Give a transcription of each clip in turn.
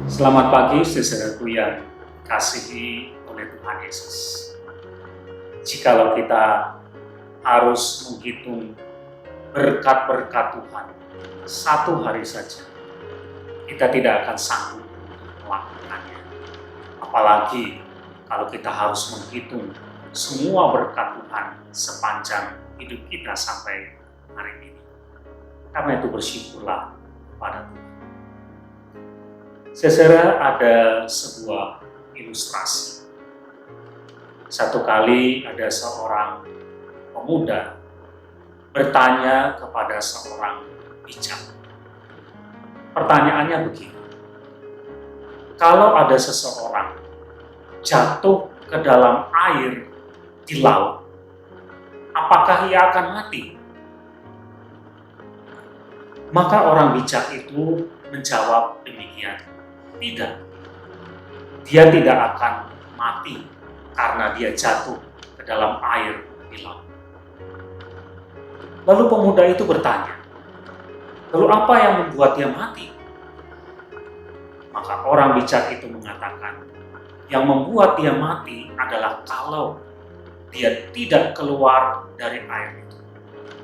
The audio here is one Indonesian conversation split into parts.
Selamat pagi, saudaraku yang dikasihi oleh Tuhan Yesus. Jikalau kita harus menghitung berkat-berkat Tuhan satu hari saja, kita tidak akan sanggup untuk melakukannya. Apalagi kalau kita harus menghitung semua berkat Tuhan sepanjang hidup kita sampai hari ini. Karena itu bersyukurlah kepada Tuhan. Saudara, ada sebuah ilustrasi. Satu kali ada seorang pemuda bertanya kepada seorang bijak. Pertanyaannya begini: kalau ada seseorang jatuh ke dalam air di laut, apakah ia akan mati? Maka orang bijak itu menjawab demikian: tidak, dia tidak akan mati karena dia jatuh ke dalam air di laut. Lalu pemuda itu bertanya, lalu apa yang membuat dia mati? Maka orang bijak itu mengatakan, yang membuat dia mati adalah kalau dia tidak keluar dari air itu,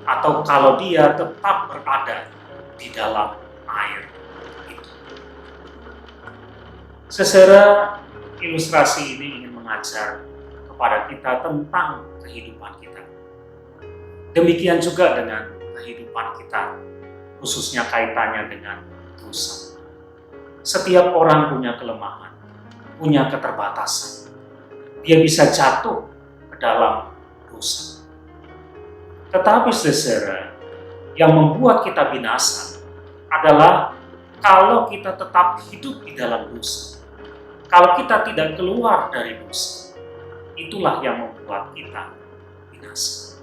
atau kalau dia tetap berada di dalam air itu. Saudara, ilustrasi ini ingin mengajar kepada kita tentang kehidupan kita. Demikian juga dengan kehidupan kita, khususnya kaitannya dengan dosa. Setiap orang punya kelemahan, punya keterbatasan. Dia bisa jatuh ke dalam dosa. Tetapi saudara, yang membuat kita binasa adalah kalau kita tetap hidup di dalam dosa. Kalau kita tidak keluar dari dosa, itulah yang membuat kita binasa.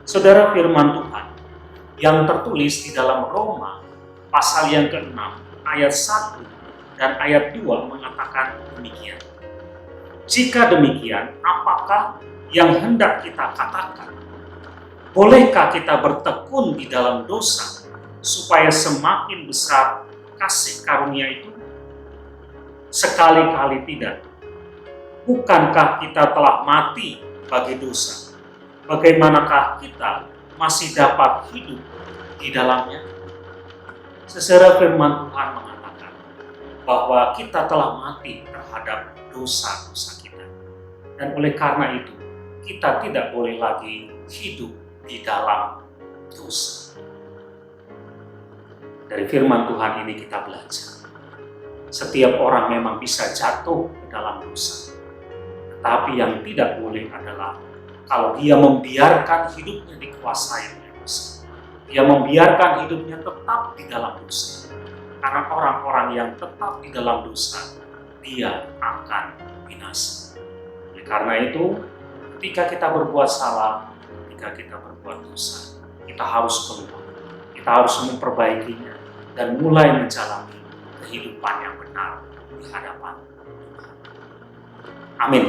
Saudara, firman Tuhan yang tertulis di dalam Roma pasal yang ke-6 ayat 1 dan ayat 2 mengatakan demikian. Jika demikian, apakah yang hendak kita katakan? Bolehkah kita bertekun di dalam dosa supaya semakin besar kasih karunia itu? Sekali-kali tidak. Bukankah kita telah mati bagi dosa? Bagaimanakah kita masih dapat hidup di dalamnya? Secara firman Tuhan mengatakan bahwa kita telah mati terhadap dosa-dosa kita. Dan oleh karena itu, kita tidak boleh lagi hidup di dalam dosa. Dari firman Tuhan ini kita belajar. Setiap orang memang bisa jatuh ke dalam dosa. Tetapi yang tidak boleh adalah kalau dia membiarkan hidupnya dikuasai oleh dosa. Dia membiarkan hidupnya tetap di dalam dosa. Karena orang-orang yang tetap di dalam dosa, dia akan binasa. Oleh karena itu, ketika kita berbuat salah, ketika kita berbuat dosa, kita harus keluar. Kita harus memperbaikinya dan mulai menjalani kehidupan yang benar di hadapan Tuhan. Amin.